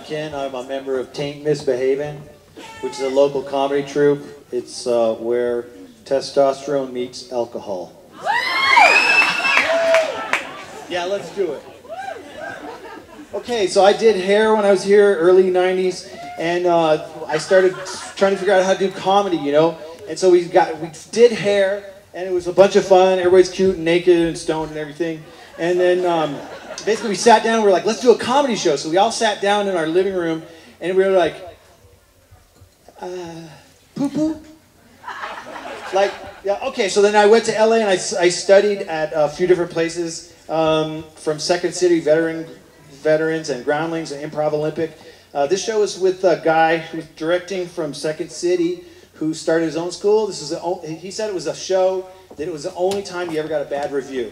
Ken. I'm a member of Taint Misbehaving, which is a local comedy troupe. It's where testosterone meets alcohol. Yeah, let's do it. Okay, so I did hair when I was here, early 90s, and I started trying to figure out how to do comedy, you know? And so we did hair, and it was a bunch of fun. Everybody's cute and naked and stoned and everything. And then basically we sat down and we were like, let's do a comedy show. So we all sat down in our living room, and we were like, poo-poo? Like, yeah, okay, so then I went to LA and I studied at a few different places, from Second City Veterans and Groundlings and Improv Olympic. This show is with a guy who's directing from Second City, who started his own school. He said it was a show that it was the only time he ever got a bad review.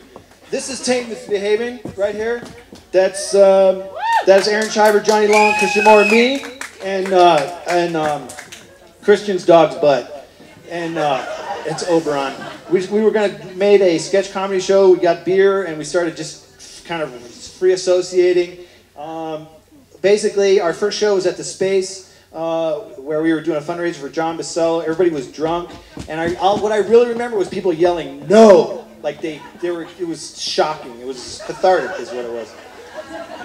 This is Taint Misbehaving right here. That's Aaron Shiver, Johnny Long, Christian Moore, and me, and Christian's dog's butt, and it's Oberon. We were gonna made a sketch comedy show. We got beer and we started just kind of free associating. Basically, our first show was at the Space, where we were doing a fundraiser for John Basello. Everybody was drunk, and what I really remember was people yelling "No!" Like they were. It was shocking. It was cathartic, is what it was.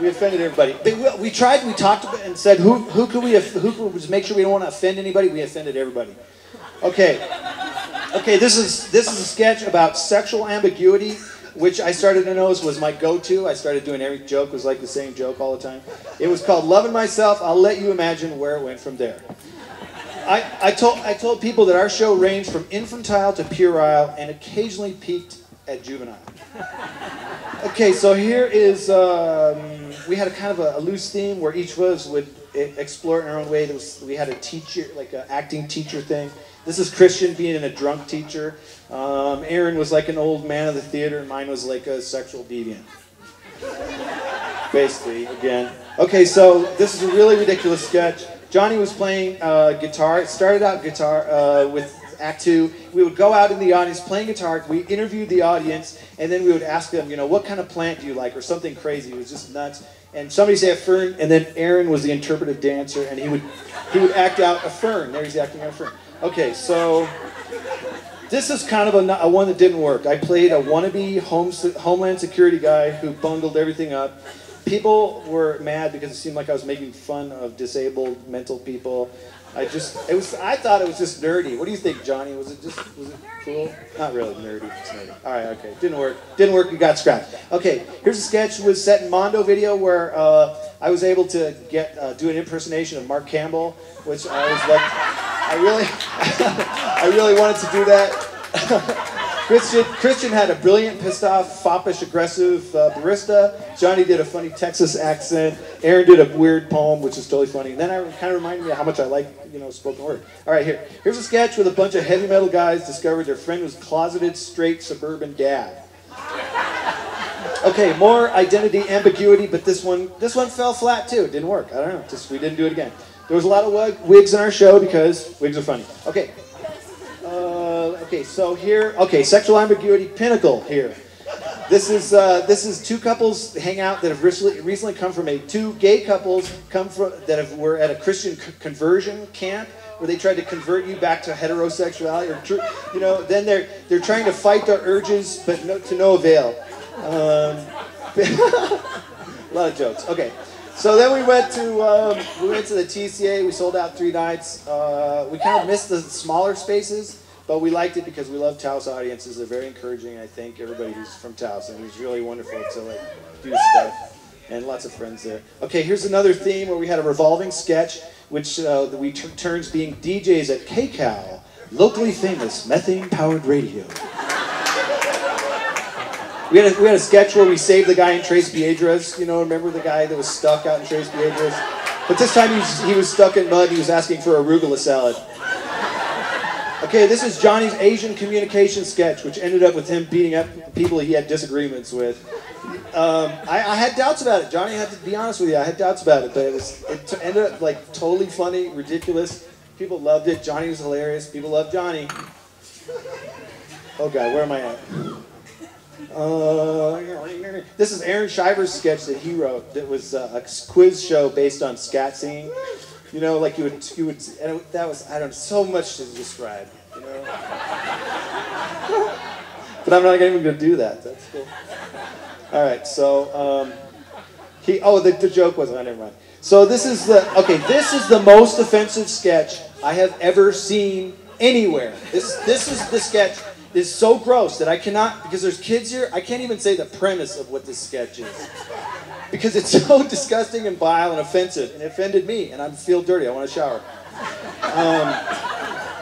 We offended everybody. We tried. We talked about and said, who could make sure we don't want to offend anybody? We offended everybody. Okay. This is a sketch about sexual ambiguity, which I started to notice was my go-to. I started doing every joke was like the same joke all the time. It was called Loving Myself. I'll let you imagine where it went from there. I told people that our show ranged from infantile to puerile and occasionally peaked at juvenile. Okay, so here is, we had a kind of a loose theme where each of us would explore it in our own way. We had a teacher, like an acting teacher thing. This is Christian being a drunk teacher. Aaron was like an old man of the theater, and mine was like a sexual deviant. Basically, again. Okay, so this is a really ridiculous sketch. Johnny was playing guitar. It started out guitar with Act 2. We would go out in the audience playing guitar. We interviewed the audience, and then we would ask them, you know, what kind of plant do you like, or something crazy. It was just nuts. And somebody say a fern, and then Aaron was the interpretive dancer, and he would act out a fern. There he's acting out a fern. Okay, so this is kind of a one that didn't work. I played a wannabe Homeland Security guy who bungled everything up. People were mad because it seemed like I was making fun of disabled mental people. I thought it was just nerdy. What do you think, Johnny? Was it cool? Not really nerdy. It's nerdy. All right, okay. Didn't work. You got scrapped. Okay, here's a sketch. It was set in Mondo Video where I was able to do an impersonation of Mark Campbell, which I was like, I really wanted to do that. Christian had a brilliant, pissed off, foppish, aggressive barista. Johnny did a funny Texas accent. Aaron did a weird poem, which is totally funny. And then I kind of reminded me of how much I like, you know, spoken word. All right, here's a sketch with a bunch of heavy metal guys discovered their friend was closeted, straight, suburban dad. Okay, more identity ambiguity, but this one fell flat too. It didn't work. I don't know. We didn't do it again. There was a lot of wigs in our show because wigs are funny. Okay. So here, sexual ambiguity pinnacle here. This is two couples hang out that have recently come from two gay couples were at a Christian conversion camp where they tried to convert you back to heterosexuality, or you know, then they're trying to fight their urges, but to no avail. A lot of jokes. Okay. So then we went to the TCA. We sold out 3 nights. We kind of missed the smaller spaces, but we liked it because we love Taos audiences. They're very encouraging. I thank everybody who's from Taos, and it was really wonderful to like do stuff, and lots of friends there. Okay, here's another theme where we had a revolving sketch, which we took turns being DJs at KCAL, locally famous methane-powered radio. We had a sketch where we saved the guy in Tres Piedras. You know, remember the guy that was stuck out in Tres Piedras? But this time he was stuck in mud. He was asking for arugula salad. Okay, this is Johnny's Asian communication sketch, which ended up with him beating up people he had disagreements with. I had doubts about it. Johnny, I had to be honest with you. I had doubts about it, but it ended up like totally funny, ridiculous. People loved it. Johnny was hilarious. People loved Johnny. Oh God, where am I at? This is Aaron Shiver's sketch that he wrote. That was a quiz show based on scat singing. You know, like you would, and that was, I don't know, so much to describe. You know, but I'm not even going to do that. That's cool. All right, so the joke was, never mind. So this is the most offensive sketch I have ever seen anywhere. This is the sketch. It's so gross that I cannot, because there's kids here, I can't even say the premise of what this sketch is. Because it's so disgusting and vile and offensive, and it offended me, and I feel dirty, I want to shower.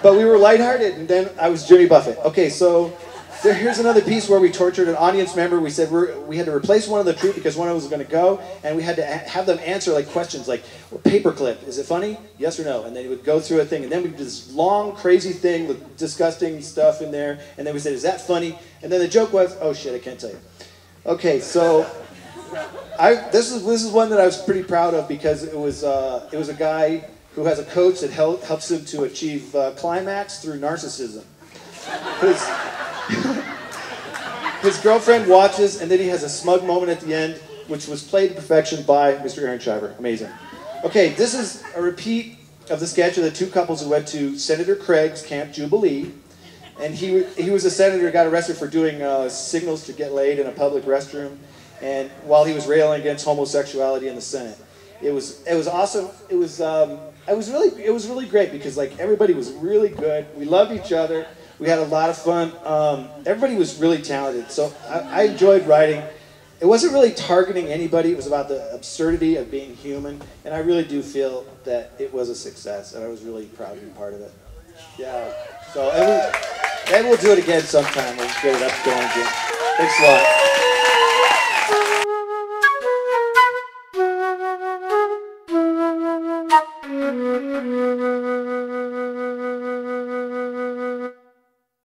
But we were lighthearted, and then I was Jimmy Buffett. Okay, so here's another piece where we tortured an audience member. We said we had to replace one of the troupe because one of us was going to go, and we had to have them answer like questions like, paperclip, is it funny? Yes or no? And then he would go through a thing, and then we did this long, crazy thing with disgusting stuff in there, and then we said, is that funny? And then the joke was, oh shit, I can't tell you. Okay, so this is one that I was pretty proud of because it was a guy who has a coach that helps him to achieve climax through narcissism. His girlfriend watches, and then he has a smug moment at the end, which was played to perfection by Mr. Aaron Shiver. Amazing. Okay, this is a repeat of the sketch of the two couples who went to Senator Craig's Camp Jubilee. And he was a senator who got arrested for doing signals to get laid in a public restroom, and while he was railing against homosexuality in the Senate. It was awesome. It was really great because like everybody was really good. We loved each other. We had a lot of fun. Everybody was really talented. So I enjoyed writing. It wasn't really targeting anybody. It was about the absurdity of being human. And I really do feel that it was a success. And I was really proud to be part of it. Yeah. So maybe we'll do it again sometime. We'll get it up going again. Thanks a lot.